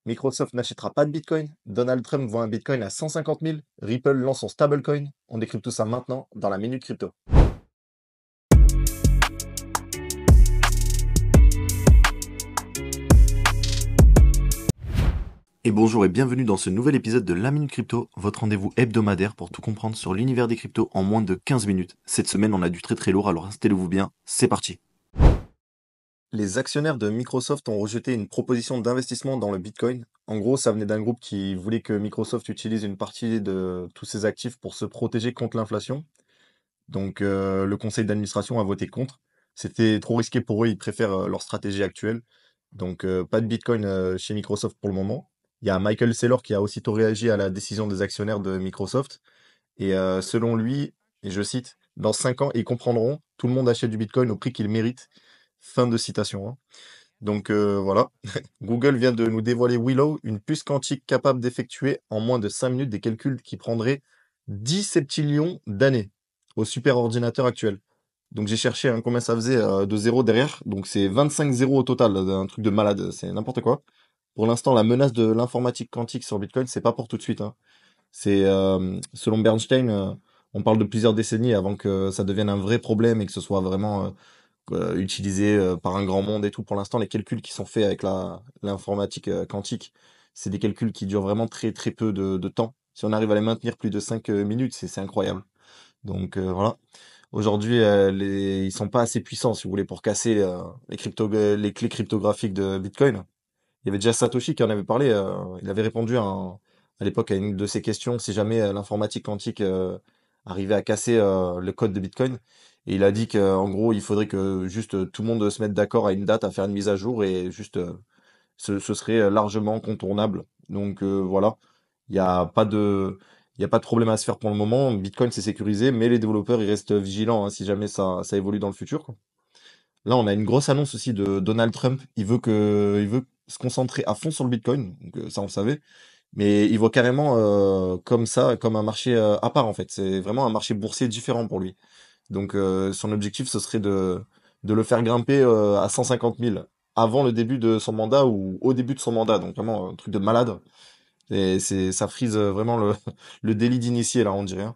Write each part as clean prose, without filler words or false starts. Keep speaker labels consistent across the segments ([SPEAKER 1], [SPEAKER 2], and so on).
[SPEAKER 1] Microsoft n'achètera pas de Bitcoin. Donald Trump vend un Bitcoin à 150 000. Ripple lance son stablecoin. On décrypte tout ça maintenant dans la Minute Crypto. Et bonjour et bienvenue dans ce nouvel épisode de La Minute Crypto, votre rendez-vous hebdomadaire pour tout comprendre sur l'univers des cryptos en moins de 15 minutes. Cette semaine, on a du très lourd, alors installez-vous bien, c'est parti. Les actionnaires de Microsoft ont rejeté une proposition d'investissement dans le Bitcoin. En gros, ça venait d'un groupe qui voulait que Microsoft utilise une partie de tous ses actifs pour se protéger contre l'inflation. Donc le conseil d'administration a voté contre. C'était trop risqué pour eux, ils préfèrent leur stratégie actuelle. Donc pas de Bitcoin chez Microsoft pour le moment. Il y a Michael Saylor qui a aussitôt réagi à la décision des actionnaires de Microsoft. Et selon lui, et je cite, dans 5 ans, ils comprendront, tout le monde achète du Bitcoin au prix qu'il mérite. Fin de citation, hein. Donc voilà. Google vient de nous dévoiler Willow, une puce quantique capable d'effectuer en moins de 5 minutes des calculs qui prendraient 10 septillions d'années au superordinateur actuel. Donc j'ai cherché hein, combien ça faisait de zéros derrière. Donc c'est 25 zéros au total, un truc de malade, c'est n'importe quoi. Pour l'instant, la menace de l'informatique quantique sur Bitcoin, c'est pas pour tout de suite, hein. C'est selon Bernstein, on parle de plusieurs décennies avant que ça devienne un vrai problème et que ce soit vraiment utilisé par un grand monde et tout. Pour l'instant, les calculs qui sont faits avec l'informatique quantique, c'est des calculs qui durent vraiment très peu de temps. Si on arrive à les maintenir plus de 5 minutes, c'est incroyable. Donc voilà. Aujourd'hui, ils sont pas assez puissants, si vous voulez, pour casser les clés cryptographiques de Bitcoin. Il y avait déjà Satoshi qui en avait parlé. Il avait répondu à l'époque à une de ces questions, si jamais l'informatique quantique arrivait à casser le code de Bitcoin. Et il a dit qu'en gros, il faudrait que juste tout le monde se mette d'accord à une date, à faire une mise à jour, et juste ce serait largement contournable. Donc voilà, il n'y a pas de, il y a pas de problème à se faire pour le moment. Bitcoin, c'est sécurisé, mais les développeurs, ils restent vigilants hein, si jamais ça évolue dans le futur, quoi. Là, on a une grosse annonce aussi de Donald Trump. Il veut se concentrer à fond sur le Bitcoin. Donc, ça, on le savait. Mais il voit carrément comme ça, comme un marché à part, en fait. C'est vraiment un marché boursier différent pour lui. Donc, son objectif, ce serait de le faire grimper à 150 000 avant le début de son mandat ou au début de son mandat. Donc, vraiment, un truc de malade. Et ça frise vraiment le délit d'initié, là, on dirait, hein.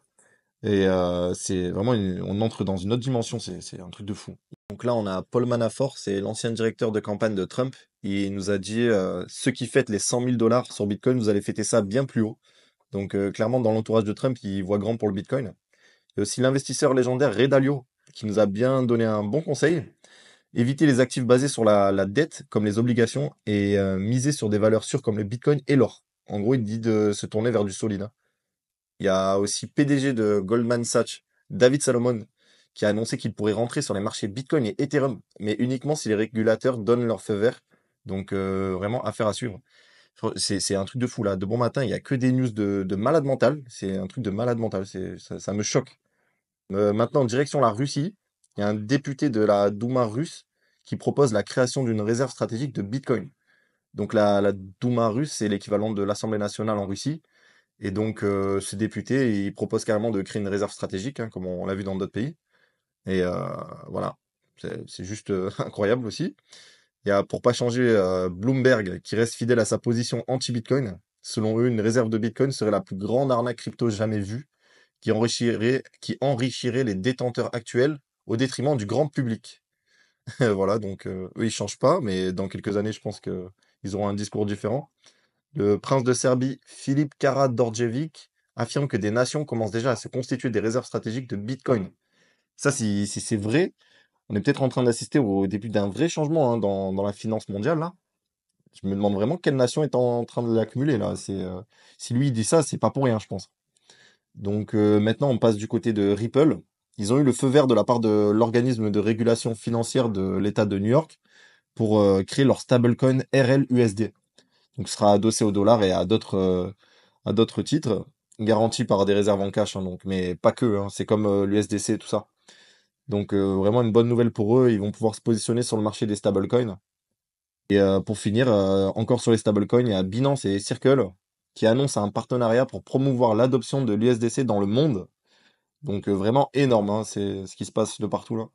[SPEAKER 1] Et c'est vraiment, on entre dans une autre dimension, c'est un truc de fou. Donc là, on a Paul Manafort, c'est l'ancien directeur de campagne de Trump. Il nous a dit, ceux qui fêtent les 100 000 dollars sur Bitcoin, vous allez fêter ça bien plus haut. Donc clairement, dans l'entourage de Trump, il voit grand pour le Bitcoin. Il y a aussi l'investisseur légendaire Ray Dalio, qui nous a bien donné un bon conseil. Éviter les actifs basés sur la dette, comme les obligations, et miser sur des valeurs sûres comme le Bitcoin et l'or. En gros, il dit de se tourner vers du solide, hein. Il y a aussi PDG de Goldman Sachs, David Salomon, qui a annoncé qu'il pourrait rentrer sur les marchés Bitcoin et Ethereum, mais uniquement si les régulateurs donnent leur feu vert. Donc vraiment affaire à suivre. C'est un truc de fou là. De bon matin, il y a que des news de malade mental. C'est un truc de malade mental. Ça me choque. Maintenant, direction la Russie, il y a un député de la Douma russe qui propose la création d'une réserve stratégique de Bitcoin. Donc la Douma russe, c'est l'équivalent de l'Assemblée nationale en Russie. Et donc, ce député, il propose carrément de créer une réserve stratégique, hein, comme on l'a vu dans d'autres pays. Et voilà, c'est juste incroyable aussi. Il y a, pour pas changer, Bloomberg, qui reste fidèle à sa position anti-Bitcoin. Selon eux, une réserve de Bitcoin serait la plus grande arnaque crypto jamais vue, qui enrichirait les détenteurs actuels au détriment du grand public. Voilà, donc eux, ils changent pas, mais dans quelques années, je pense que ils auront un discours différent. Le prince de Serbie, Filip Karađorđević, affirme que des nations commencent déjà à se constituer des réserves stratégiques de Bitcoin. Ça, si c'est vrai, on est peut-être en train d'assister au début d'un vrai changement hein, dans la finance mondiale, là. Je me demande vraiment quelle nation est en train de l'accumuler, là. Si lui il dit ça, c'est pas pour rien, je pense. Donc maintenant, on passe du côté de Ripple. Ils ont eu le feu vert de la part de l'organisme de régulation financière de l'État de New York pour créer leur stablecoin RLUSD. Donc, ce sera adossé au dollar et à d'autres titres, garantis par des réserves en cash, hein, donc, mais pas que, hein, c'est comme l'USDC et tout ça. Donc, vraiment une bonne nouvelle pour eux, ils vont pouvoir se positionner sur le marché des stablecoins. Et pour finir, encore sur les stablecoins, il y a Binance et Circle qui annoncent un partenariat pour promouvoir l'adoption de l'USDC dans le monde. Donc, vraiment énorme, hein, c'est ce qui se passe de partout là.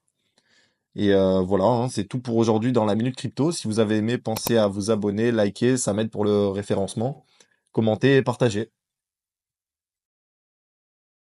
[SPEAKER 1] Et voilà, hein, c'est tout pour aujourd'hui dans la Minute Crypto. Si vous avez aimé, pensez à vous abonner, liker, ça m'aide pour le référencement. Commentez et partagez.